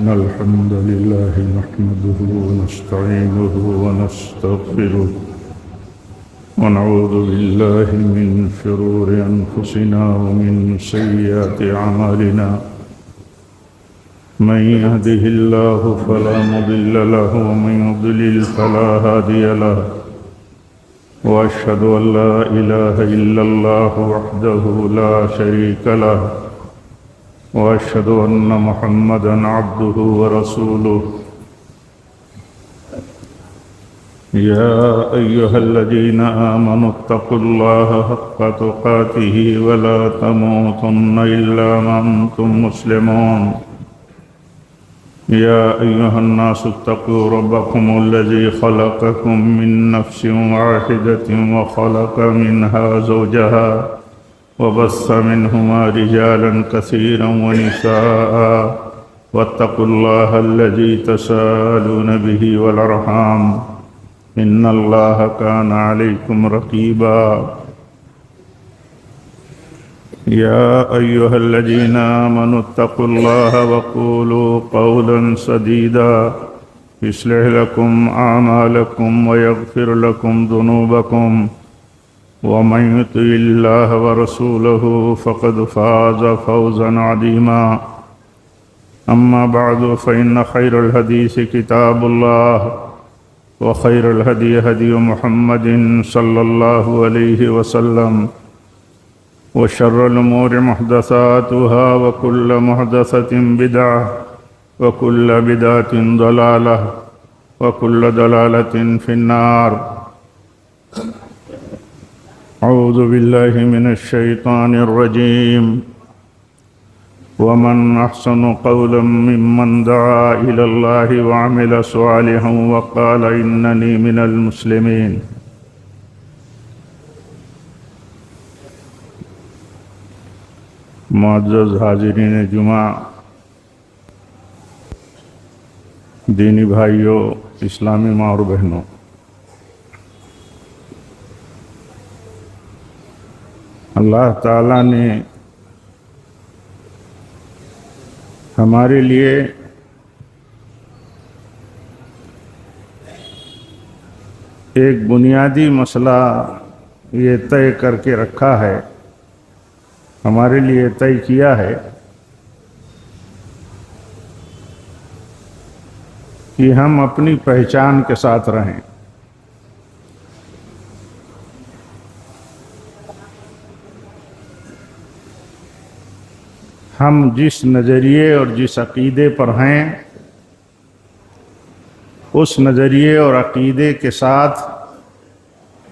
إن الحمد لله نحمده ونستعينه ونستغفره ونعوذ بالله من شرور أنفسنا ومن سيئات أعمالنا من يهده الله فلا مضل له ومن يضلل فلا هادي له وأشهد أن لا إله إلا الله وحده لا شريك له وأشهد أن محمدًا عبده ورسوله يا أيها الذين آمنوا اتقوا الله حق تقاته ولا تموتن إلا وأنتم مسلمون يا أيها الناس اتقوا ربكم الذي خلقكم من نفس واحدة وخلق منها زوجها وبث منهما رجالا كثيرا ونساء واتقوا الله الذي تساءلون به والأرحام إن الله كان عليكم رقيبا يا أيها الذين آمنوا اتقوا الله وقولوا قولا سديدا يصلح لكم أعمالكم ويغفر لكم ذنوبكم ومن يطع الله ورسوله فقد فاز فوزا عظيما أما بعد فإن خير الحديث كتاب الله وخير الهدي هدي محمد صلى الله عليه وسلم وشر الأمور محدثاتها وكل محدثة بدعة وكل بدعة ضلالة وكل ضلالة في النار أعوذ بالله من الشيطان الرجيم ومن أحسن قولا ممن دعا إلى الله وعمل صالحا وقال إنني من المسلمين معزز حاضرین جمعہ، دینی بھائیوں، اسلامی ماں اور بہنوں، اللہ تعالیٰ نے ہمارے لیے ایک بنیادی مسئلہ یہ طے کر کے رکھا ہے، ہمارے لیے طے کیا ہے کہ ہم اپنی پہچان کے ساتھ رہیں۔ ہم جس نظریے اور جس عقیدے پر ہیں اس نظریے اور عقیدے کے ساتھ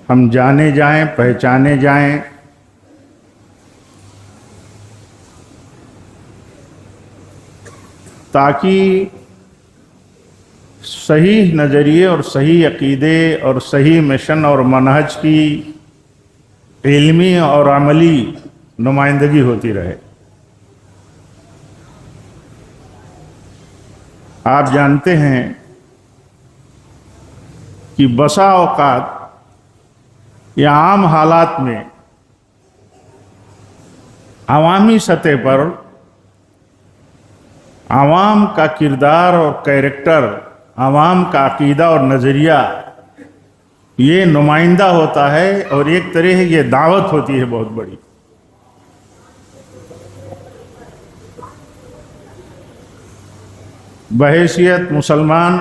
ہم جانے جائیں، پہچانے جائیں، تاکہ صحیح نظریے اور صحیح عقیدے اور صحیح مشن اور منہج کی علمی اور عملی نمائندگی ہوتی رہے۔ آپ جانتے ہیں کہ بسا اوقات یا عام حالات میں عوامی سطح پر عوام کا کردار اور کیریکٹر، عوام کا عقیدہ اور نظریہ یہ نمائندہ ہوتا ہے، اور ایک طرح یہ دعوت ہوتی ہے بہت بڑی۔ بحیثیت مسلمان،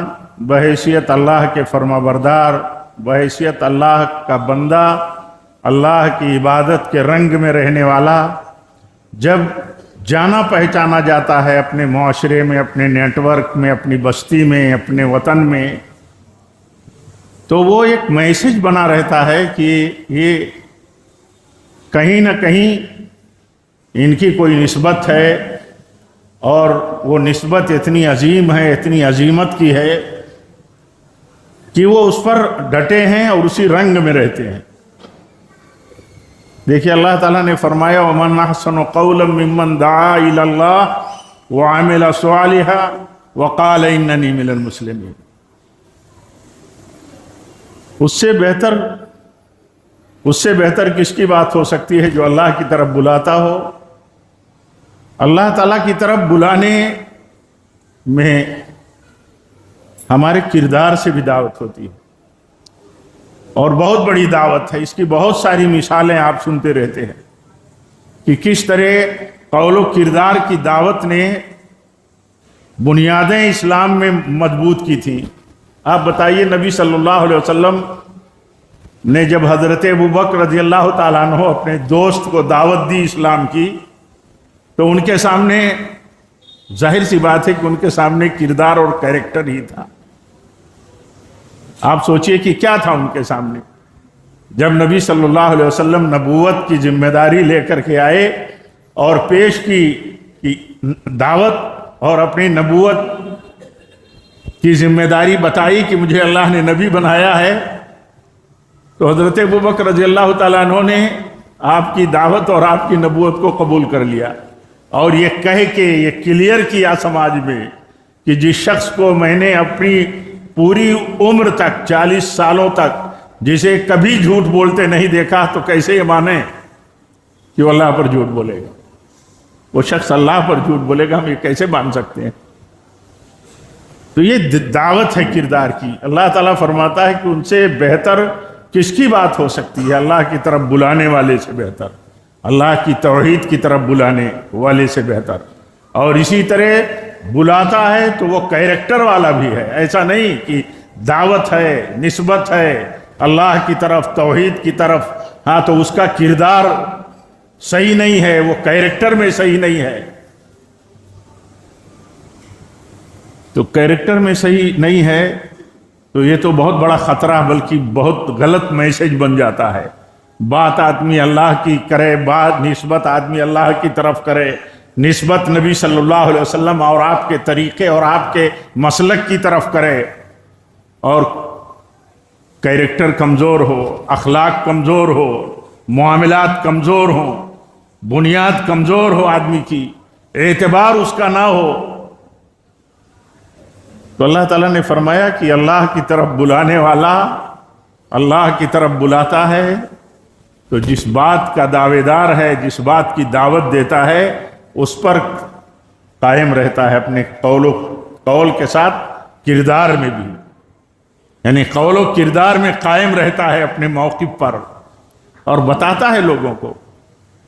بحیثیت اللہ کے فرما بردار، بحیثیت اللہ کا بندہ، اللہ کی عبادت کے رنگ میں رہنے والا، جب جانا پہچانا جاتا ہے اپنے معاشرے میں، اپنے نیٹ ورک میں، اپنی بستی میں، اپنے وطن میں، تو وہ ایک میسج بنا رہتا ہے کہ یہ کہیں نہ کہیں ان کی کوئی نسبت ہے، اور وہ نسبت اتنی عظیم ہے، اتنی عظیمت کی ہے کہ وہ اس پر ڈٹے ہیں اور اسی رنگ میں رہتے ہیں۔ دیکھیے اللہ تعالیٰ نے فرمایا وَمَنْ أَحْسَنُ قَوْلًا مِّمَّنْ دَعَا إِلَى اللَّهِ وَعَمِلَ صَالِحًا وَقَالَ إِنَّنِي مِنَ الْمُسْلِمِينَ۔ اس سے بہتر کس کی بات ہو سکتی ہے جو اللہ کی طرف بلاتا ہو، اللہ تعالیٰ کی طرف بلانے میں ہمارے کردار سے بھی دعوت ہوتی ہے، اور بہت بڑی دعوت ہے۔ اس کی بہت ساری مثالیں آپ سنتے رہتے ہیں کہ کس طرح قول و کردار کی دعوت نے بنیادیں اسلام میں مضبوط کی تھیں۔ آپ بتائیے، نبی صلی اللہ علیہ وسلم نے جب حضرت ابوبکر رضی اللہ تعالیٰ عنہ اپنے دوست کو دعوت دی اسلام کی، تو ان کے سامنے ظاہر سی بات ہے کہ ان کے سامنے کردار اور کیریکٹر ہی تھا۔ آپ سوچئے کہ کیا تھا ان کے سامنے؟ جب نبی صلی اللہ علیہ وسلم نبوت کی ذمہ داری لے کر کے آئے اور پیش کی دعوت اور اپنی نبوت کی ذمہ داری بتائی کہ مجھے اللہ نے نبی بنایا ہے، تو حضرت ابوبکر رضی اللہ تعالیٰ عنہ نے آپ کی دعوت اور آپ کی نبوت کو قبول کر لیا، اور یہ کہہ کے یہ کلیئر کیا سماج میں کہ جس شخص کو میں نے اپنی پوری عمر تک 40 سالوں تک جسے کبھی جھوٹ بولتے نہیں دیکھا، تو کیسے یہ مانے کہ وہ اللہ پر جھوٹ بولے گا؟ وہ شخص اللہ پر جھوٹ بولے گا، ہم یہ کیسے مان سکتے ہیں؟ تو یہ دعوت ہے کردار کی۔ اللہ تعالیٰ فرماتا ہے کہ ان سے بہتر کس کی بات ہو سکتی ہے؟ اللہ کی طرف بلانے والے سے بہتر، اللہ کی توحید کی طرف بلانے والے سے بہتر۔ اور اسی طرح بلاتا ہے تو وہ کیریکٹر والا بھی ہے، ایسا نہیں کہ دعوت ہے، نسبت ہے اللہ کی طرف، توحید کی طرف، ہاں تو اس کا کردار صحیح نہیں ہے، وہ کیریکٹر میں صحیح نہیں ہے۔ تو کیریکٹر میں صحیح نہیں ہے تو یہ تو بہت بڑا خطرہ، بلکہ بہت غلط میسج بن جاتا ہے۔ بات آدمی اللہ کی کرے، بات نسبت آدمی اللہ کی طرف کرے، نسبت نبی صلی اللہ علیہ وسلم اور آپ کے طریقے اور آپ کے مسلک کی طرف کرے، اور کیریکٹر کمزور ہو، اخلاق کمزور ہو، معاملات کمزور ہوں، بنیاد کمزور ہو آدمی کی، اعتبار اس کا نہ ہو، تو اللہ تعالیٰ نے فرمایا کہ اللہ کی طرف بلانے والا اللہ کی طرف بلاتا ہے تو جس بات کا دعوے دار ہے، جس بات کی دعوت دیتا ہے، اس پر قائم رہتا ہے، اپنے قول کے ساتھ کردار میں بھی، یعنی قول و کردار میں قائم رہتا ہے اپنے موقف پر، اور بتاتا ہے لوگوں کو،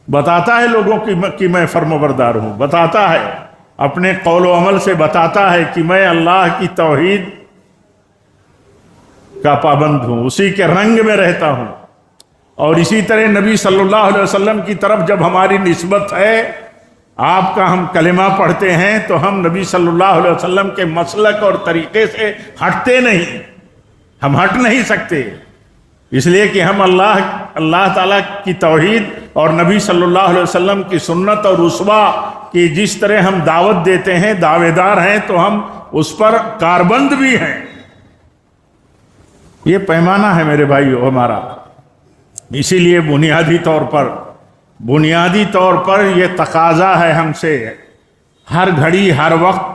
بتاتا ہے لوگوں کی میں فرمانبردار ہوں، بتاتا ہے اپنے قول و عمل سے، بتاتا ہے کہ میں اللہ کی توحید کا پابند ہوں، اسی کے رنگ میں رہتا ہوں۔ اور اسی طرح نبی صلی اللہ علیہ وسلم کی طرف جب ہماری نسبت ہے، آپ کا ہم کلمہ پڑھتے ہیں تو ہم نبی صلی اللہ علیہ وسلم کے مسلک اور طریقے سے ہٹتے نہیں، ہم ہٹ نہیں سکتے، اس لیے کہ ہم اللہ تعالیٰ کی توحید اور نبی صلی اللہ علیہ وسلم کی سنت اور اسوہ کی جس طرح ہم دعوت دیتے ہیں، دعوے دار ہیں، تو ہم اس پر کاربند بھی ہیں۔ یہ پیمانہ ہے میرے بھائیو ہمارا، اسی لیے بنیادی طور پر یہ تقاضا ہے ہم سے ہر گھڑی، ہر وقت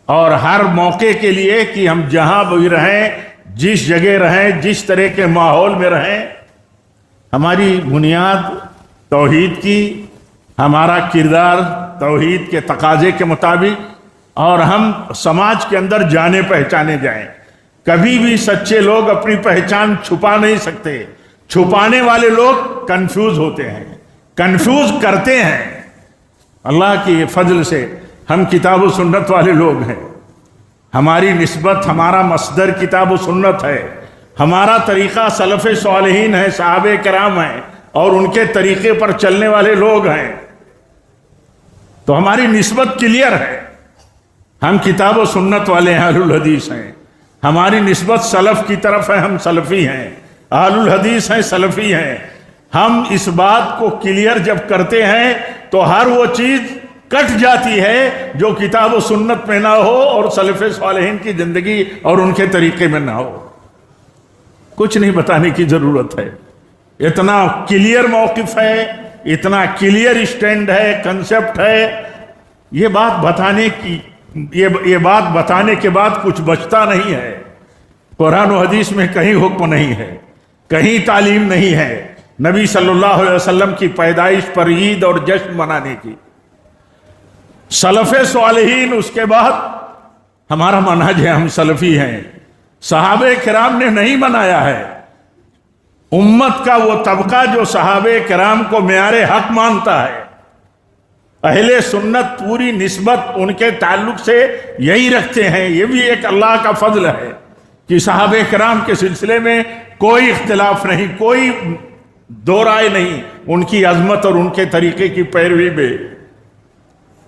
اور ہر موقع کے لیے کہ ہم جہاں بھی رہیں، جس جگہ رہیں، جس طرح کے ماحول میں رہیں، ہماری بنیاد توحید کی، ہمارا کردار توحید کے تقاضے کے مطابق، اور ہم سماج کے اندر جانے پہچانے جائیں۔ کبھی بھی سچے لوگ اپنی پہچان چھپا نہیں سکتے، چھپانے والے لوگ کنفیوز ہوتے ہیں، کنفیوز کرتے ہیں۔ اللہ کی فضل سے ہم کتاب و سنت والے لوگ ہیں، ہماری نسبت، ہمارا مصدر کتاب و سنت ہے، ہمارا طریقہ سلف صالحین ہے، صحابہ کرام ہیں، اور ان کے طریقے پر چلنے والے لوگ ہیں، تو ہماری نسبت کلیئر ہے، ہم کتاب و سنت والے ہیں، اہل الحدیث ہیں، ہماری نسبت سلف کی طرف ہے، ہم سلفی ہیں، اہل الحدیث ہیں، سلفی ہیں۔ ہم اس بات کو کلیئر جب کرتے ہیں تو ہر وہ چیز کٹ جاتی ہے جو کتاب و سنت میں نہ ہو اور سلف صالحین کی زندگی اور ان کے طریقے میں نہ ہو۔ کچھ نہیں بتانے کی ضرورت ہے، اتنا کلیئر موقف ہے، اتنا کلیئر اسٹینڈ ہے، کنسپٹ ہے۔ یہ بات بتانے کے بعد کچھ بچتا نہیں ہے۔ قرآن و حدیث میں کہیں حکم نہیں ہے، کہیں تعلیم نہیں ہے نبی صلی اللہ علیہ وسلم کی پیدائش پر عید اور جشن منانے کی۔ سلف صالحین، اس کے بعد ہمارا منہج ہے، ہم سلفی ہیں، صحابہ کرام نے نہیں بنایا ہے۔ امت کا وہ طبقہ جو صحابہ کرام کو معیار حق مانتا ہے، اہل سنت پوری نسبت ان کے تعلق سے یہی رکھتے ہیں۔ یہ بھی ایک اللہ کا فضل ہے کہ صحابہ کرام کے سلسلے میں کوئی اختلاف نہیں، کوئی دو رائے نہیں ان کی عظمت اور ان کے طریقے کی پیروی میں۔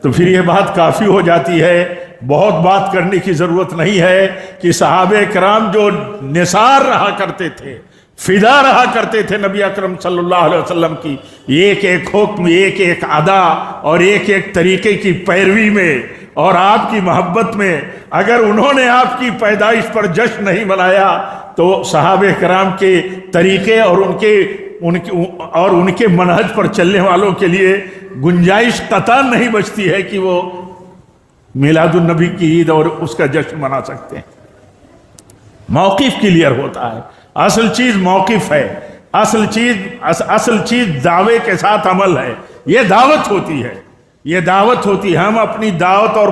تو پھر یہ بات کافی ہو جاتی ہے، بہت بات کرنے کی ضرورت نہیں ہے کہ صحابہ کرام جو نثار رہا کرتے تھے، فدا رہا کرتے تھے نبی اکرم صلی اللہ علیہ وسلم کی ایک ایک حکم، ایک ایک ادا اور ایک ایک طریقے کی پیروی میں اور آپ کی محبت میں، اگر انہوں نے آپ کی پیدائش پر جشن نہیں منایا تو صحابہ کرام کے طریقے اور ان کے منہج پر چلنے والوں کے لیے گنجائش قطعاً نہیں بچتی ہے کہ وہ میلاد النبی کی عید اور اس کا جشن منا سکتے ہیں۔ موقف کلیئر ہوتا ہے، اصل چیز موقف ہے، اصل چیز دعوے کے ساتھ عمل ہے۔ یہ دعوت ہوتی ہے، یہ دعوت ہوتی ہے۔ ہم اپنی دعوت اور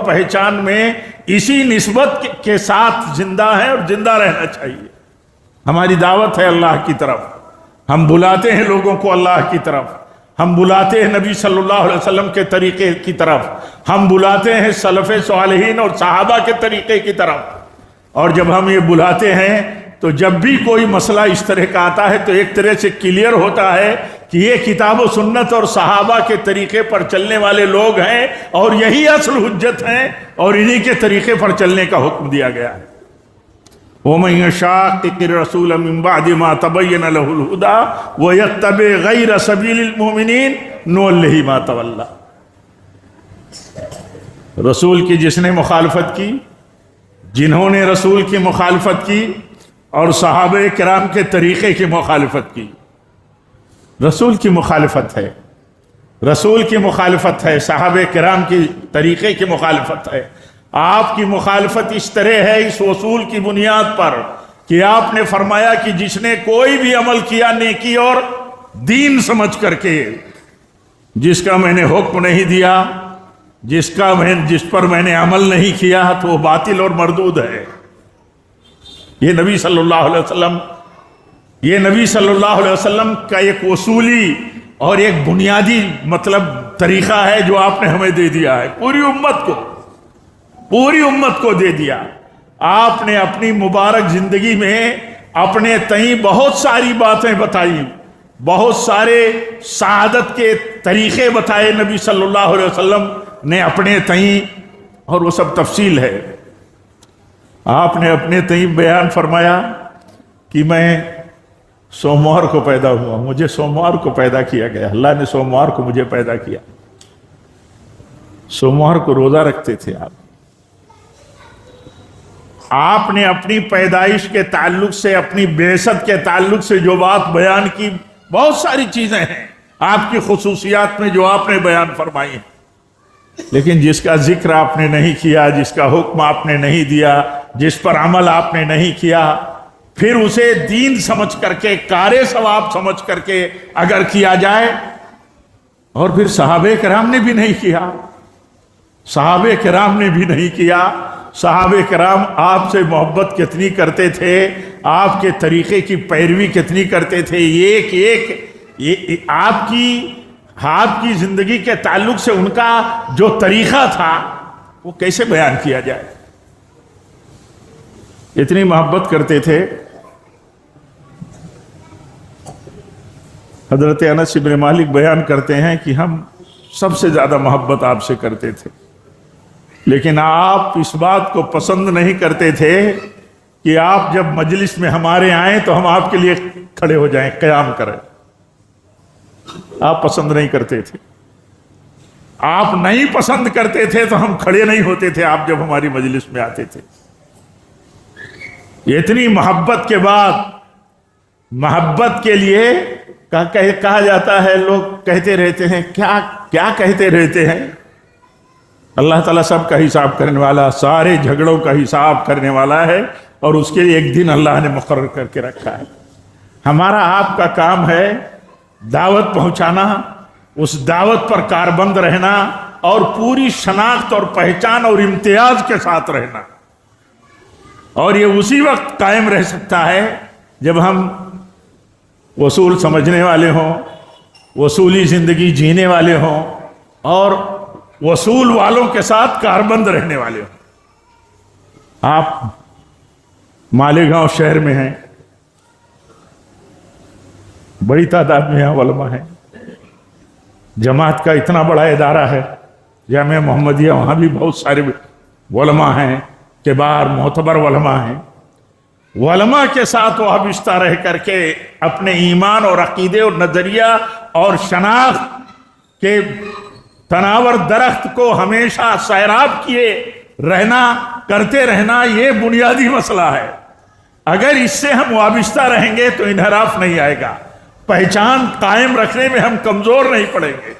پہچان میں اسی نسبت کے ساتھ زندہ ہیں اور زندہ رہنا چاہیے۔ ہماری دعوت ہے اللہ کی طرف، ہم بلاتے ہیں لوگوں کو اللہ کی طرف، ہم بلاتے ہیں نبی صلی اللہ علیہ وسلم کے طریقے کی طرف، ہم بلاتے ہیں سلف صالحین اور صحابہ کے طریقے کی طرف۔ اور جب ہم یہ بلاتے ہیں تو جب بھی کوئی مسئلہ اس طرح کا آتا ہے تو ایک طرح سے کلیئر ہوتا ہے کہ یہ کتاب و سنت اور صحابہ کے طریقے پر چلنے والے لوگ ہیں اور یہی اصل حجت ہیں اور انہی کے طریقے پر چلنے کا حکم دیا گیا ہے۔ وَمَن يُشَاقِقِ الرَّسُولَ مِن بَعْدِ مَا تَبَيَّنَ لَهُ الْهُدَىٰ وَيَتَّبِعْ غَيْرَ سَبِيلِ الْمُؤْمِنِينَ نُوَلِّهِ مَا تَوَلَّىٰ۔ رسول کی جس نے مخالفت کی، جنہوں نے رسول کی مخالفت کی اور صحابہ کرام کے طریقے کی مخالفت کی، رسول کی مخالفت ہے، رسول کی مخالفت ہے، صحابہ کرام کی طریقے کی مخالفت ہے۔ آپ کی مخالفت اس طرح ہے، اس اصول کی بنیاد پر کہ آپ نے فرمایا کہ جس نے کوئی بھی عمل کیا نیکی اور دین سمجھ کر کے، جس کا میں نے حکم نہیں دیا، جس پر میں نے عمل نہیں کیا تو وہ باطل اور مردود ہے۔ یہ نبی صلی اللہ علیہ وسلم کا ایک اصولی اور ایک بنیادی طریقہ ہے جو آپ نے ہمیں دے دیا ہے، پوری امت کو دے دیا۔ آپ نے اپنی مبارک زندگی میں اپنے تئیں بہت ساری باتیں بتائی، بہت سارے سعادت کے طریقے بتائے نبی صلی اللہ علیہ وسلم نے اپنے تئیں، اور وہ سب تفصیل ہے۔ آپ نے اپنے تئیں بیان فرمایا کہ میں سوموار کو پیدا ہوا، مجھے سوموار کو پیدا کیا گیا، اللہ نے سوموار کو مجھے پیدا کیا۔ سوموار کو روزہ رکھتے تھے آپ نے اپنی پیدائش کے تعلق سے، اپنی بعثت کے تعلق سے جو بات بیان کی، بہت ساری چیزیں ہیں آپ کی خصوصیات میں جو آپ نے بیان فرمائی ہیں، لیکن جس کا ذکر آپ نے نہیں کیا، جس کا حکم آپ نے نہیں دیا، جس پر عمل آپ نے نہیں کیا، پھر اسے دین سمجھ کر کے، کار ثواب سمجھ کر کے اگر کیا جائے، اور پھر صحابہ کرام نے بھی نہیں کیا، صحابہ کرام نے بھی نہیں کیا۔ صحابہ کرام آپ سے محبت کتنی کرتے تھے، آپ کے طریقے کی پیروی کتنی کرتے تھے، ایک آپ کی زندگی کے تعلق سے ان کا جو طریقہ تھا وہ کیسے بیان کیا جائے۔ اتنی محبت کرتے تھے۔ حضرت انس بن مالک بیان کرتے ہیں کہ ہم سب سے زیادہ محبت آپ سے کرتے تھے، لیکن آپ اس بات کو پسند نہیں کرتے تھے کہ آپ جب مجلس میں ہمارے آئیں تو ہم آپ کے لیے کھڑے ہو جائیں، قیام کریں۔ آپ پسند نہیں کرتے تھے، آپ نہیں پسند کرتے تھے تو ہم کھڑے نہیں ہوتے تھے آپ جب ہماری مجلس میں آتے تھے۔ اتنی محبت کے بعد، محبت کے لیے کہا جاتا ہے، لوگ کہتے رہتے ہیں، کیا کہتے رہتے ہیں؟ اللہ تعالیٰ سب کا حساب کرنے والا، سارے جھگڑوں کا حساب کرنے والا ہے، اور اس کے لیے ایک دن اللہ نے مقرر کر کے رکھا ہے۔ ہمارا آپ کا کام ہے دعوت پہنچانا، اس دعوت پر کاربند رہنا اور پوری شناخت اور پہچان اور امتیاز کے ساتھ رہنا. اور یہ اسی وقت قائم رہ سکتا ہے جب ہم وصول سمجھنے والے ہوں، وصولی زندگی جینے والے ہوں اور وصول والوں کے ساتھ کاربند رہنے والے ہوں. آپ مالیگاؤں شہر میں ہیں، بڑی تعداد میں یہاں علماء ہیں، جماعت کا اتنا بڑا ادارہ ہے، جامعہ محمدیہ، وہاں بھی بہت سارے علماء ہیں، کبار معتبر علماء ہیں. علماء کے ساتھ وابستہ رہ کر کے اپنے ایمان اور عقیدے اور نظریہ اور شناخت کے تناور درخت کو ہمیشہ سیراب کیے رہنا، کرتے رہنا، یہ بنیادی مسئلہ ہے. اگر اس سے ہم وابستہ رہیں گے تو انحراف نہیں آئے گا، پہچان قائم رکھنے میں ہم کمزور نہیں پڑیں گے.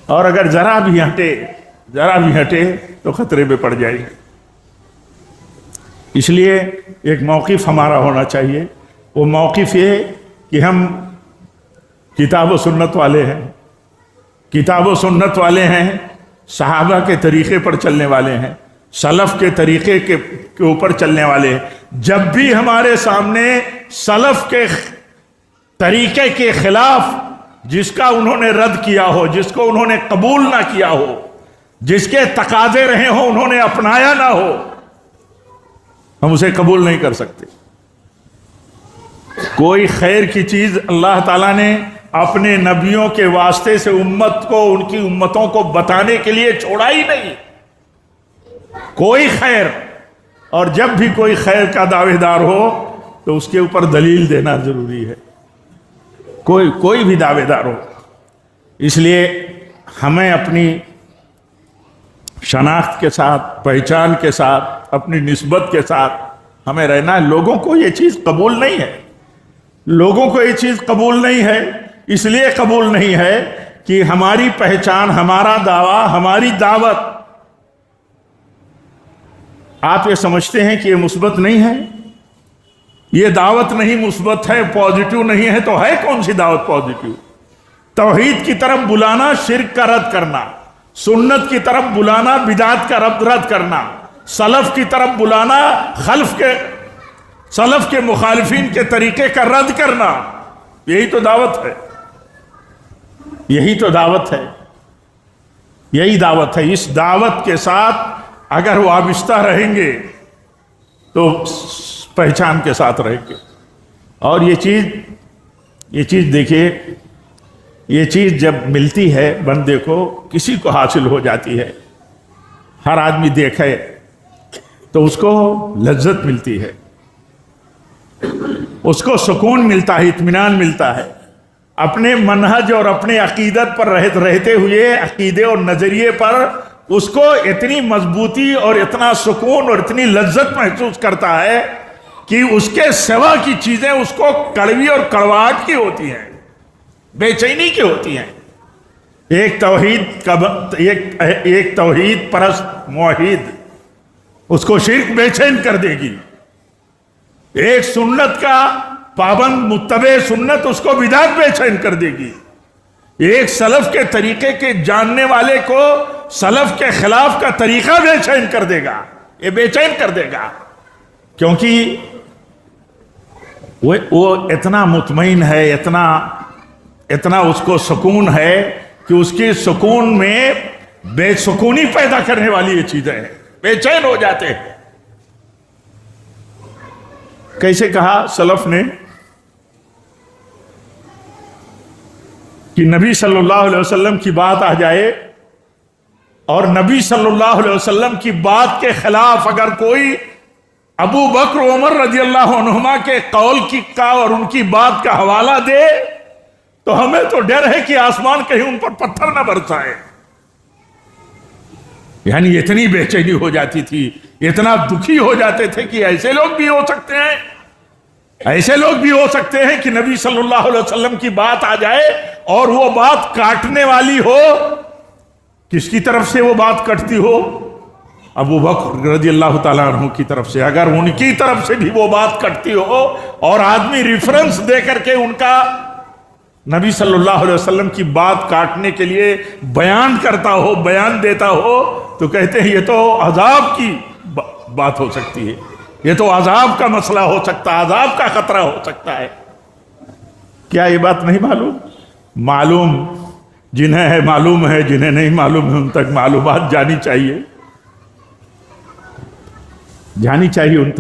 اور اگر ذرا بھی ہٹے تو خطرے میں پڑ جائیں گے. اس لیے ایک موقف ہمارا ہونا چاہیے. وہ موقف یہ کہ ہم کتاب و سنت والے ہیں، کتاب و سنت والے ہیں، صحابہ کے طریقے پر چلنے والے ہیں، سلف کے طریقے کے اوپر چلنے والے ہیں. جب بھی ہمارے سامنے سلف کے طریقے کے خلاف جس کا انہوں نے رد کیا ہو، جس کو انہوں نے قبول نہ کیا ہو، جس کے تقاضے رہے ہوں انہوں نے اپنایا نہ ہو، ہم اسے قبول نہیں کر سکتے. کوئی خیر کی چیز اللہ تعالیٰ نے اپنے نبیوں کے واسطے سے امت کو، ان کی امتوں کو بتانے کے لیے چھوڑا ہی نہیں، کوئی خیر. اور جب بھی کوئی خیر کا دعوے دار ہو تو اس کے اوپر دلیل دینا ضروری ہے، کوئی بھی دعوے دار ہو. اس لیے ہمیں اپنی شناخت کے ساتھ، پہچان کے ساتھ، اپنی نسبت کے ساتھ ہمیں رہنا ہے. لوگوں کو یہ چیز قبول نہیں ہے، لوگوں کو یہ چیز قبول نہیں ہے. اس لیے قبول نہیں ہے کہ ہماری پہچان، ہمارا دعویٰ، ہماری دعوت، آپ یہ سمجھتے ہیں کہ یہ مثبت نہیں ہے، یہ دعوت نہیں مثبت ہے، پازیٹیو نہیں ہے، تو ہے کون سی دعوت پازیٹیو؟ توحید کی طرف بلانا، شرک کا رد کرنا، سنت کی طرف بلانا، بدعت کا رد کرنا، سلف کی طرف بلانا، سلف کے مخالفین کے طریقے کا رد کرنا. یہی تو دعوت ہے، یہی تو دعوت ہے، یہی دعوت ہے. اس دعوت کے ساتھ اگر وابستہ رہیں گے تو پہچان کے ساتھ رہیں گے. اور یہ چیز دیکھیے، یہ چیز جب ملتی ہے بندے کو، کسی کو حاصل ہو جاتی ہے، ہر آدمی دیکھے تو اس کو لذت ملتی ہے، اس کو سکون ملتا ہے، اطمینان ملتا ہے. اپنے منہج اور اپنے عقیدت پر رہتے ہوئے، عقیدے اور نظریے پر اس کو اتنی مضبوطی اور اتنا سکون اور اتنی لذت محسوس کرتا ہے کہ اس کے سوا کی چیزیں اس کو کڑوی اور کڑواہٹ کی ہوتی ہیں، بے چینی کی ہوتی ہیں. ایک توحید پرست موحد، اس کو شرک بے چین کر دے گی. ایک سنت کا پابند متبع سنت، اس کو بدعت بے چین کر دے گی. ایک سلف کے طریقے کے جاننے والے کو سلف کے خلاف کا طریقہ بے چین کر دے گا، یہ بے چین کر دے گا، کیونکہ وہ اتنا مطمئن ہے، اتنا اس کو سکون ہے کہ اس کی سکون میں بے سکونی پیدا کرنے والی یہ چیزیں ہیں، بے چین ہو جاتے ہیں. کیسے کہا سلف نے کہ نبی صلی اللہ علیہ وسلم کی بات آ جائے اور نبی صلی اللہ علیہ وسلم کی بات کے خلاف اگر کوئی ابو بکر عمر رضی اللہ عنہما کے قول کا اور ان کی بات کا حوالہ دے تو ہمیں تو ڈر ہے کہ آسمان کہیں ان پر پتھر نہ برسائے. یعنی اتنی بے چینی ہو جاتی تھی، اتنا دکھی ہو جاتے تھے کہ ایسے لوگ بھی ہو سکتے ہیں، ایسے لوگ بھی ہو سکتے ہیں کہ نبی صلی اللہ علیہ وسلم کی بات آ جائے اور وہ بات کاٹنے والی ہو. کس کی طرف سے وہ بات کٹتی ہو؟ ابو بکر رضی اللہ تعالیٰ عنہ کی طرف سے. اگر ان کی طرف سے بھی وہ بات کٹتی ہو اور آدمی ریفرنس دے کر کے ان کا نبی صلی اللہ علیہ وسلم کی بات کاٹنے کے لیے بیان کرتا ہو، بیان دیتا ہو، تو کہتے ہیں یہ تو عذاب کی بات ہو سکتی ہے، یہ تو عذاب کا مسئلہ ہو سکتا ہے، عذاب کا خطرہ ہو سکتا ہے۔ کیا یہ بات نہیں معلوم؟ معلوم جنہیں ہے معلوم ہے، جنہیں نہیں معلوم ہے ان تک معلومات جانی چاہیے، جانی چاہیے، ان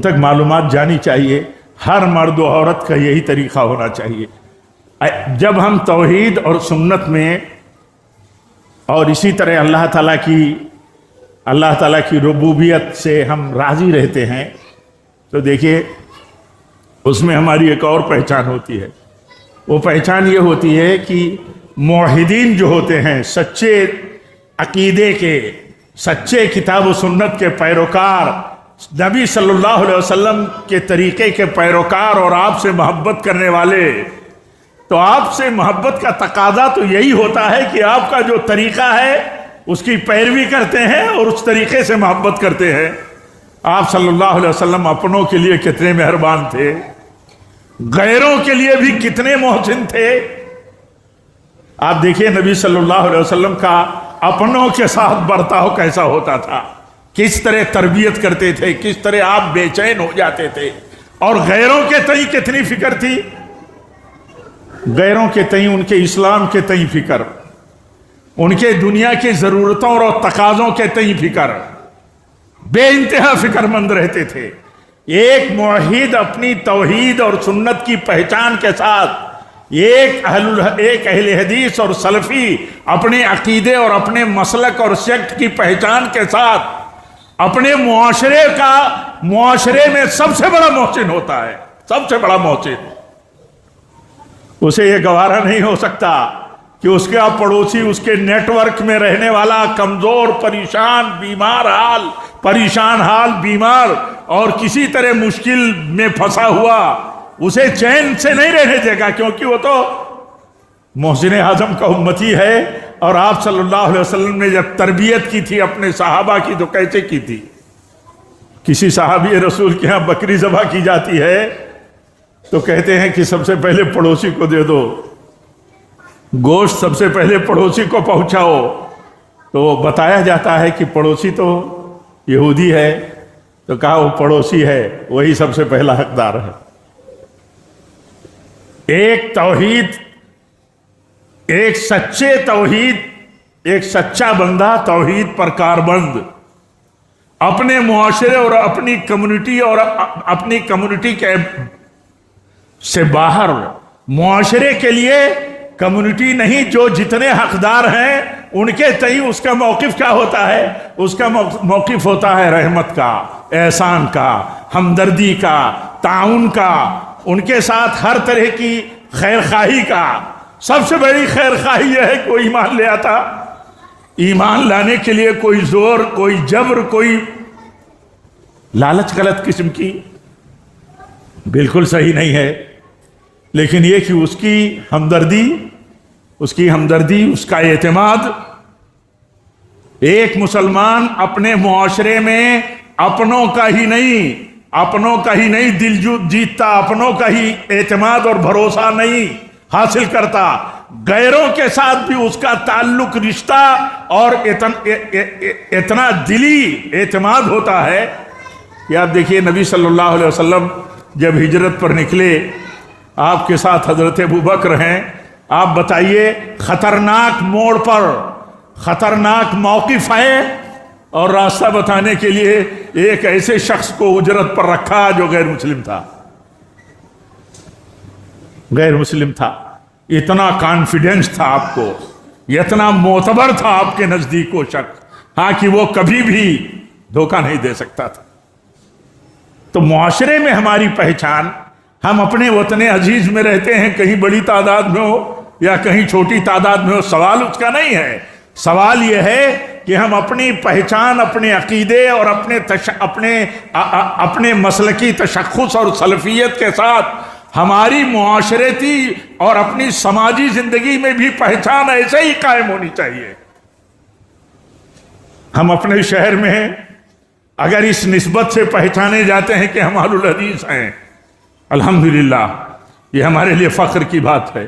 تک معلومات جانی چاہیے۔ ہر مرد و عورت کا یہی طریقہ ہونا چاہیے۔ جب ہم توحید اور سنت میں اور اسی طرح اللہ تعالیٰ کی ربوبیت سے ہم راضی رہتے ہیں تو دیکھیے اس میں ہماری ایک اور پہچان ہوتی ہے۔ وہ پہچان یہ ہوتی ہے کہ موحدین جو ہوتے ہیں، سچے عقیدے کے، سچے کتاب و سنت کے پیروکار، نبی صلی اللہ علیہ وسلم کے طریقے کے پیروکار اور آپ سے محبت کرنے والے، تو آپ سے محبت کا تقاضا تو یہی ہوتا ہے کہ آپ کا جو طریقہ ہے اس کی پیروی کرتے ہیں اور اس طریقے سے محبت کرتے ہیں۔ آپ صلی اللہ علیہ وسلم اپنوں کے لیے کتنے مہربان تھے، غیروں کے لیے بھی کتنے محسن تھے۔ آپ دیکھیے نبی صلی اللہ علیہ وسلم کا اپنوں کے ساتھ برتاؤ کیسا ہوتا تھا، کس طرح تربیت کرتے تھے، کس طرح آپ بے چین ہو جاتے تھے، اور غیروں کے تئیں کتنی فکر تھی، غیروں کے تئیں، ان کے اسلام کے تئیں فکر، ان کے دنیا کی ضرورتوں اور تقاضوں کے تئیں فکر، بے انتہا فکر مند رہتے تھے۔ ایک موحد اپنی توحید اور سنت کی پہچان کے ساتھ، ایک اہل حدیث اور سلفی اپنے عقیدے اور اپنے مسلک اور سیکٹ کی پہچان کے ساتھ اپنے معاشرے میں سب سے بڑا محسن ہوتا ہے، سب سے بڑا محسن۔ اسے یہ گوارا نہیں ہو سکتا کہ اس کا پڑوسی اس کے نیٹ ورک میں رہنے والا کمزور، پریشان حال بیمار اور کسی طرح مشکل میں پھنسا ہوا، اسے چین سے نہیں رہنے دے گا، کیونکہ وہ تو محسن اعظم کا امتی ہے۔ اور آپ صلی اللہ علیہ وسلم نے جب تربیت کی تھی اپنے صحابہ کی تو کیسے کی تھی؟ کسی صحابی رسول کے ہاں بکری ذبح کی جاتی ہے تو کہتے ہیں کہ سب سے پہلے پڑوسی کو دے دو، گوشت سب سے پہلے پڑوسی کو پہنچاؤ۔ تو بتایا جاتا ہے کہ پڑوسی تو یہودی ہے، تو کہا وہ پڑوسی ہے، وہی سب سے پہلا حقدار ہے۔ ایک توحید، ایک سچا بندہ توحید پر کاربند، اپنے معاشرے اور اپنی کمیونٹی کے سے باہر، معاشرے کے لیے کمیونٹی نہیں، جو جتنے حقدار ہیں ان کے تئیں اس کا موقف کیا ہوتا ہے؟ اس کا موقف ہوتا ہے رحمت کا، احسان کا، ہمدردی کا، تعاون کا، ان کے ساتھ ہر طرح کی خیر خواہی کا۔ سب سے بڑی خیر خواہی یہ ہے کہ وہ ایمان لے آتا، ایمان لانے کے لیے کوئی زور، کوئی جبر، کوئی لالچ غلط قسم کی بالکل صحیح نہیں ہے، لیکن یہ کہ اس کی ہمدردی، اس کا اعتماد۔ ایک مسلمان اپنے معاشرے میں اپنوں کا ہی نہیں دل جیتتا، اپنوں کا ہی اعتماد اور بھروسہ نہیں حاصل کرتا، غیروں کے ساتھ بھی اس کا تعلق، رشتہ اور اتنا دلی اعتماد ہوتا ہے کہ آپ دیکھیے نبی صلی اللہ علیہ وسلم جب ہجرت پر نکلے، آپ کے ساتھ حضرت ابوبکر ہیں، آپ بتائیے خطرناک موڑ پر، خطرناک موقف ہے، اور راستہ بتانے کے لیے ایک ایسے شخص کو اجرت پر رکھا جو غیر مسلم تھا۔ اتنا کانفیڈنس تھا آپ کو، اتنا معتبر تھا آپ کے نزدیک وہ شخص، ہاں کہ وہ کبھی بھی دھوکہ نہیں دے سکتا تھا۔ تو معاشرے میں ہماری پہچان، ہم اپنے وطن عزیز میں رہتے ہیں، کہیں بڑی تعداد میں ہو یا کہیں چھوٹی تعداد میں ہو، سوال اس کا نہیں ہے۔ سوال یہ ہے کہ ہم اپنی پہچان، اپنے عقیدے اور اپنے مسلکی تشخص اور سلفیت کے ساتھ ہماری معاشرتی اور اپنی سماجی زندگی میں بھی پہچان ایسے ہی قائم ہونی چاہیے۔ ہم اپنے شہر میں ہیں، اگر اس نسبت سے پہچانے جاتے ہیں کہ ہم اہل الحدیث ہیں، الحمدللہ، یہ ہمارے لیے فخر کی بات ہے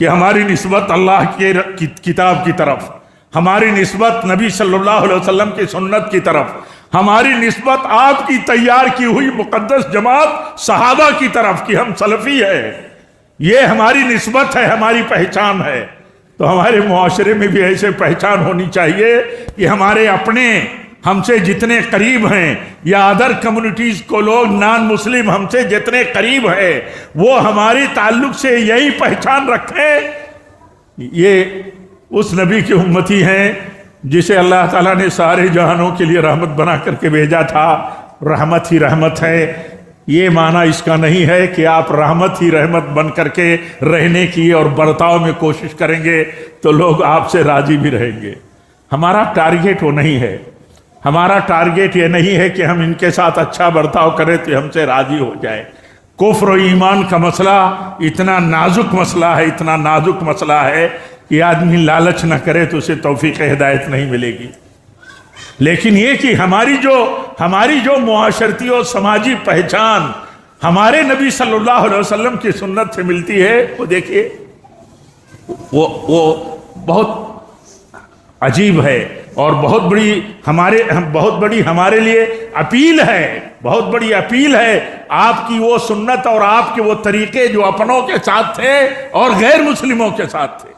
کہ ہماری نسبت اللہ کی کتاب کی طرف، ہماری نسبت نبی صلی اللہ علیہ وسلم کی سنت کی طرف، ہماری نسبت آپ کی تیار کی ہوئی مقدس جماعت صحابہ کی طرف کہ ہم سلفی ہے، یہ ہماری نسبت ہے، ہماری پہچان ہے۔ تو ہمارے معاشرے میں بھی ایسے پہچان ہونی چاہیے کہ ہمارے اپنے ہم سے جتنے قریب ہیں یا ادر کمیونٹیز کو لوگ نان مسلم ہم سے جتنے قریب ہیں وہ ہماری تعلق سے یہی پہچان رکھیں، یہ اس نبی کی امتی ہیں جسے اللہ تعالیٰ نے سارے جہانوں کے لیے رحمت بنا کر کے بھیجا تھا۔ رحمت ہی رحمت ہے، یہ معنی اس کا نہیں ہے کہ آپ رحمت ہی رحمت بن کر کے رہنے کی اور برتاؤ میں کوشش کریں گے تو لوگ آپ سے راضی بھی رہیں گے۔ ہمارا ٹارگیٹ وہ نہیں ہے، ہمارا ٹارگیٹ یہ نہیں ہے کہ ہم ان کے ساتھ اچھا برتاؤ کریں تو ہم سے راضی ہو جائے۔ کفر و ایمان کا مسئلہ اتنا نازک مسئلہ ہے، اتنا نازک مسئلہ ہے کہ آدمی لالچ نہ کرے تو اسے توفیق ہدایت نہیں ملے گی۔ لیکن یہ کہ ہماری جو معاشرتی اور سماجی پہچان ہمارے نبی صلی اللہ علیہ وسلم کی سنت سے ملتی ہے، وہ دیکھیے وہ بہت عجیب ہے اور بہت بڑی ہمارے لیے اپیل ہے، بہت بڑی اپیل ہے آپ کی وہ سنت اور آپ کے وہ طریقے جو اپنوں کے ساتھ تھے اور غیر مسلموں کے ساتھ تھے۔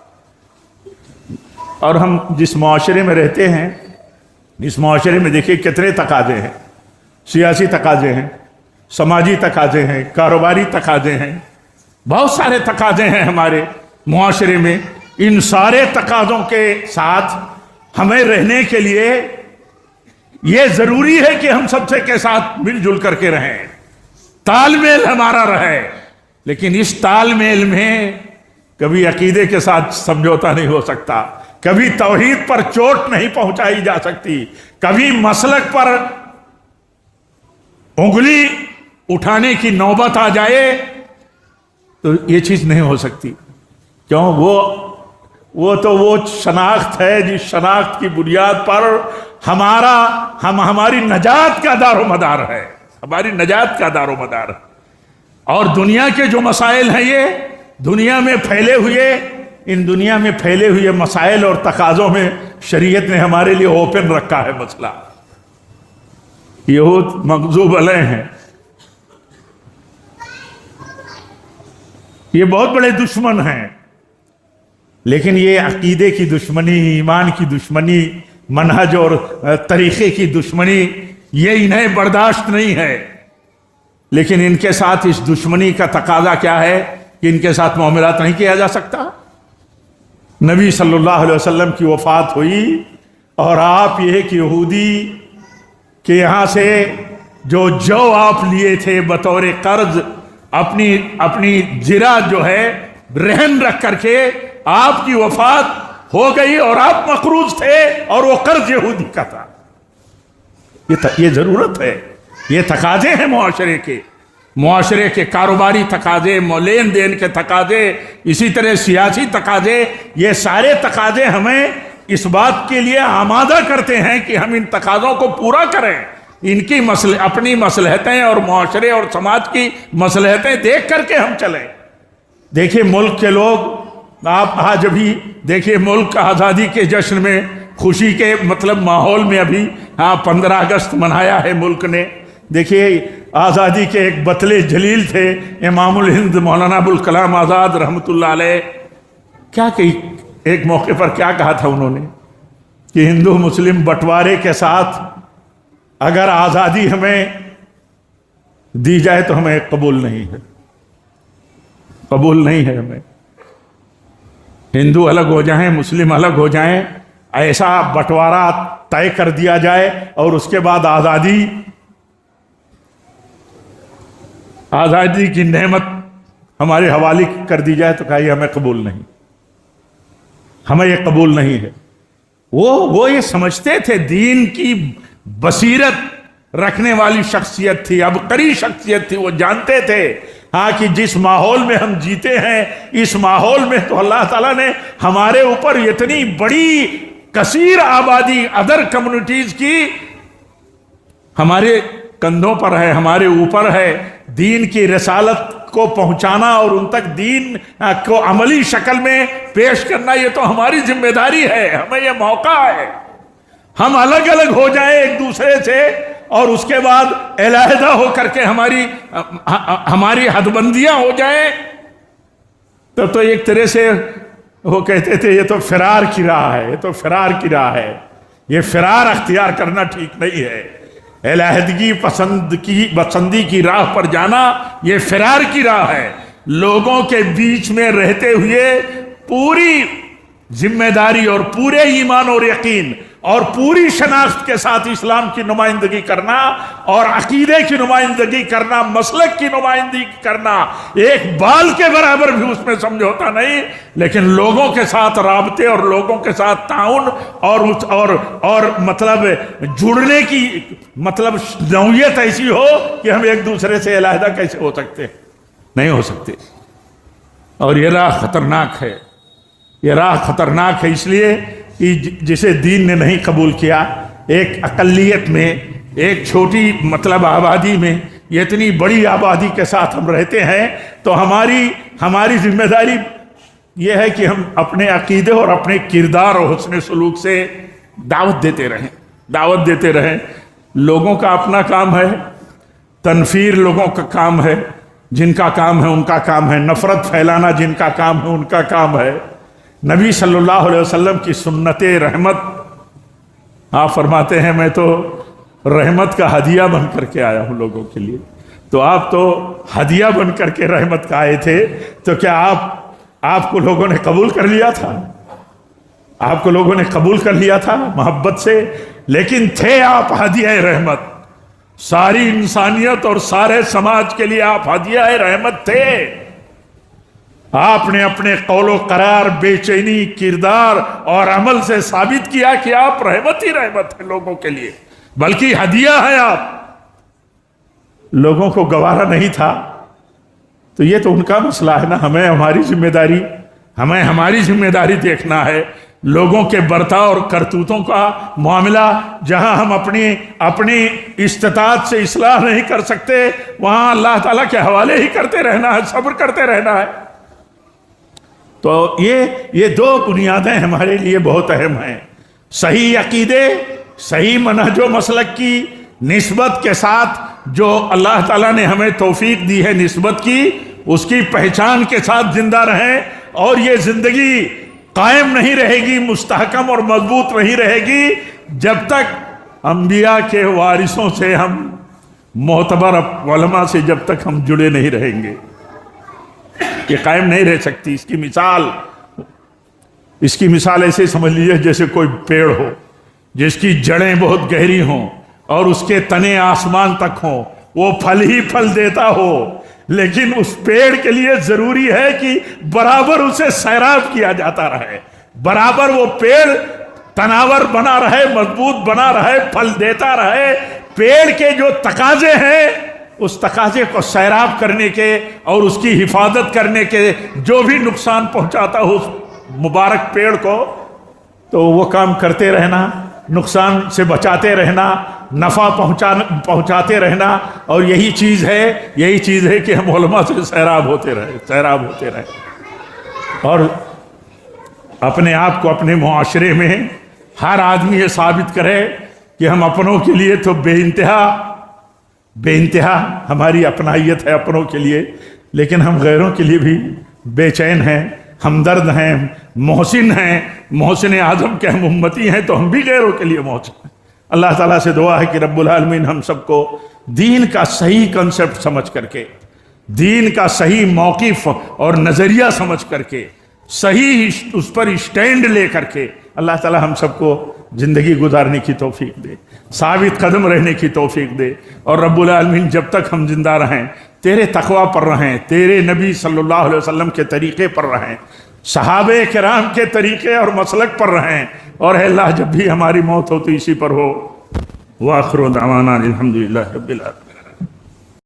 اور ہم جس معاشرے میں رہتے ہیں، اس معاشرے میں دیکھیے کتنے تقاضے ہیں، سیاسی تقاضے ہیں، سماجی تقاضے ہیں، کاروباری تقاضے ہیں، بہت سارے تقاضے ہیں ہمارے معاشرے میں۔ ان سارے تقاضوں کے ساتھ ہمیں رہنے کے لیے یہ ضروری ہے کہ ہم سب سے کے ساتھ مل جل کر کے رہیں، تال میل ہمارا رہے۔ لیکن اس تال میل میں کبھی عقیدے کے ساتھ سمجھوتا نہیں ہو سکتا، کبھی توحید پر چوٹ نہیں پہنچائی جا سکتی، کبھی مسلک پر انگلی اٹھانے کی نوبت آ جائے تو یہ چیز نہیں ہو سکتی۔ کیوں؟ وہ شناخت ہے جس شناخت کی بنیاد پر ہماری نجات کا دار و مدار ہے، ہماری نجات کا دار و مدار ہے۔ اور دنیا کے جو مسائل ہیں، یہ دنیا میں پھیلے ہوئے مسائل اور تقاضوں میں شریعت نے ہمارے لیے اوپن رکھا ہے مسئلہ۔ یہود مغضوب علیہ ہیں، یہ بہت بڑے دشمن ہیں، لیکن یہ عقیدے کی دشمنی، ایمان کی دشمنی، منہج اور طریقے کی دشمنی یہ انہیں برداشت نہیں ہے۔ لیکن ان کے ساتھ اس دشمنی کا تقاضا کیا ہے کہ ان کے ساتھ معاملات نہیں کیا جا سکتا۔ نبی صلی اللہ علیہ وسلم کی وفات ہوئی اور آپ یہ کہ یہودی کہ یہاں سے جو آپ لیے تھے بطور قرض، اپنی زرہ جو ہے رہن رکھ کر کے آپ کی وفات ہو گئی اور آپ مقروض تھے اور وہ قرض یہودی کا تھا۔ یہ ضرورت ہے، یہ تقاضے ہیں معاشرے کے کاروباری تقاضے، لین دین کے تقاضے، اسی طرح سیاسی تقاضے، یہ سارے تقاضے ہمیں اس بات کے لیے آمادہ کرتے ہیں کہ ہم ان تقاضوں کو پورا کریں، ان کی اپنی مصلحتیں اور معاشرے اور سماج کی مصلحتیں دیکھ کر کے ہم چلیں۔ دیکھیے ملک کے لوگ، آپ آج ابھی دیکھیے ملک آزادی کے جشن میں خوشی کے ماحول میں ابھی 15 اگست منایا ہے ملک نے۔ دیکھیے آزادی کے ایک بطلے جلیل تھے امام الہند مولانا ابوالکلام آزاد رحمۃ اللہ علیہ، کیا کہ ایک موقع پر کیا کہا تھا انہوں نے کہ ہندو مسلم بٹوارے کے ساتھ اگر آزادی ہمیں دی جائے تو ہمیں قبول نہیں ہے ہمیں۔ ہندو الگ ہو جائیں، مسلم الگ ہو جائیں، ایسا بٹوارا طے کر دیا جائے اور اس کے بعد آزادی کی نعمت ہمارے حوالے کر دی جائے تو کہا یہ ہمیں قبول نہیں، ہمیں یہ قبول نہیں ہے۔ وہ یہ سمجھتے تھے، دین کی بصیرت رکھنے والی شخصیت تھی، عبقری شخصیت تھی، وہ جانتے تھے کہ جس ماحول میں ہم جیتے ہیں اس ماحول میں تو اللہ تعالیٰ نے ہمارے اوپر اتنی بڑی کثیر آبادی ادر کمیونٹیز کی ہمارے کندھوں پر ہے، ہمارے اوپر ہے۔ دین کی رسالت کو پہنچانا اور ان تک دین کو عملی شکل میں پیش کرنا، یہ تو ہماری ذمہ داری ہے، ہمیں یہ موقع ہے۔ ہم الگ الگ ہو جائیں ایک دوسرے سے اور اس کے بعد علیحدہ ہو کر کے ہماری حد بندیاں ہو جائیں، تب تو ایک طرح سے وہ کہتے تھے یہ تو فرار کی راہ ہے، یہ تو فرار کی راہ ہے۔ یہ فرار اختیار کرنا ٹھیک نہیں ہے۔ علیحدگی پسندی کی راہ پر جانا یہ فرار کی راہ ہے۔ لوگوں کے بیچ میں رہتے ہوئے پوری ذمہ داری اور پورے ایمان اور یقین اور پوری شناخت کے ساتھ اسلام کی نمائندگی کرنا اور عقیدے کی نمائندگی کرنا، مسلک کی نمائندگی کرنا، ایک بال کے برابر بھی اس میں سمجھوتا نہیں، لیکن لوگوں کے ساتھ رابطے اور لوگوں کے ساتھ تعاون اور مطلب جڑنے کی مطلب نوعیت ایسی ہو کہ ہم ایک دوسرے سے علیحدہ کیسے ہو سکتے؟ نہیں ہو سکتے۔ اور یہ راہ خطرناک ہے، یہ راہ خطرناک ہے اس لیے کہ جسے دین نے نہیں قبول کیا، ایک اقلیت میں، ایک چھوٹی مطلب آبادی میں یہ اتنی بڑی آبادی کے ساتھ ہم رہتے ہیں، تو ہماری ذمہ داری یہ ہے کہ ہم اپنے عقیدے اور اپنے کردار اور حسن سلوک سے دعوت دیتے رہیں۔ لوگوں کا اپنا کام ہے، تنفیر لوگوں کا کام ہے، جن کا کام ہے ان کا کام ہے، نفرت پھیلانا جن کا کام ہے ان کا کام ہے۔ نبی صلی اللہ علیہ وسلم کی سنت رحمت، آپ فرماتے ہیں میں تو رحمت کا ہدیہ بن کر کے آیا ہوں لوگوں کے لیے، تو آپ تو ہدیہ بن کر کے رحمت کا آئے تھے، تو کیا آپ کو لوگوں نے قبول کر لیا تھا؟ آپ کو لوگوں نے قبول کر لیا تھا محبت سے، لیکن تھے آپ ہدیہ رحمت، ساری انسانیت اور سارے سماج کے لیے آپ ہدیہ رحمت تھے۔ آپ نے اپنے قول و قرار، بے چینی، کردار اور عمل سے ثابت کیا کہ آپ رحمت ہی رحمت ہیں لوگوں کے لیے، بلکہ ہدیہ ہے آپ۔ لوگوں کو گوارا نہیں تھا، تو یہ تو ان کا مسئلہ ہے نا، ہمیں ہماری ذمہ داری دیکھنا ہے۔ لوگوں کے برتاؤ اور کرتوتوں کا معاملہ، جہاں ہم اپنی استطاعت سے اصلاح نہیں کر سکتے، وہاں اللہ تعالیٰ کے حوالے ہی کرتے رہنا ہے، صبر کرتے رہنا ہے۔ تو یہ دو بنیادیں ہمارے لیے بہت اہم ہیں، صحیح عقیدے، صحیح منہج و مسلک کی نسبت کے ساتھ جو اللہ تعالیٰ نے ہمیں توفیق دی ہے نسبت کی، اس کی پہچان کے ساتھ زندہ رہیں، اور یہ زندگی قائم نہیں رہے گی، مستحکم اور مضبوط نہیں رہے گی، جب تک انبیاء کے وارثوں سے، ہم معتبر علماء سے جب تک ہم جڑے نہیں رہیں گے، یہ قائم نہیں رہ سکتی۔ اس کی مثال ایسے سمجھ لیجیے جیسے کوئی پیڑ ہو جس کی جڑیں بہت گہری ہوں اور اس کے تنے آسمان تک ہوں، وہ پھل ہی پھل دیتا ہو، لیکن اس پیڑ کے لیے ضروری ہے کہ برابر اسے سیراب کیا جاتا رہے، برابر وہ پیڑ تناور بنا رہے، مضبوط بنا رہے، پھل دیتا رہے۔ پیڑ کے جو تقاضے ہیں، اس تقاضے کو سیراب کرنے کے اور اس کی حفاظت کرنے کے، جو بھی نقصان پہنچاتا ہو اس مبارک پیڑ کو، تو وہ کام کرتے رہنا، نقصان سے بچاتے رہنا، نفع پہنچاتے رہنا، اور یہی چیز ہے کہ ہم علماء سے سیراب ہوتے رہے، اور اپنے آپ کو اپنے معاشرے میں ہر آدمی یہ ثابت کرے کہ ہم اپنوں کے لیے تو بے انتہا ہماری اپنائیت ہے اپنوں کے لیے، لیکن ہم غیروں کے لیے بھی بے چین ہیں، ہمدرد ہیں، محسن اعظم کے ہم امتی ہیں، تو ہم بھی غیروں کے لیے محسن ہیں۔ اللہ تعالیٰ سے دعا ہے کہ رب العالمین ہم سب کو دین کا صحیح کنسپٹ سمجھ کر کے، دین کا صحیح موقف اور نظریہ سمجھ کر کے، صحیح اس پر اسٹینڈ لے کر کے، اللہ تعالیٰ ہم سب کو زندگی گزارنے کی توفیق دے، ثابت قدم رہنے کی توفیق دے، اور رب العالمین جب تک ہم زندہ رہیں تیرے تقوی پر رہیں، تیرے نبی صلی اللہ علیہ وسلم کے طریقے پر رہیں، صحابہ کرام کے طریقے اور مسلک پر رہیں، اور اے اللہ جب بھی ہماری موت ہو تو اسی پر ہو۔ وآخر دعوانا الحمدللہ رب العالمین۔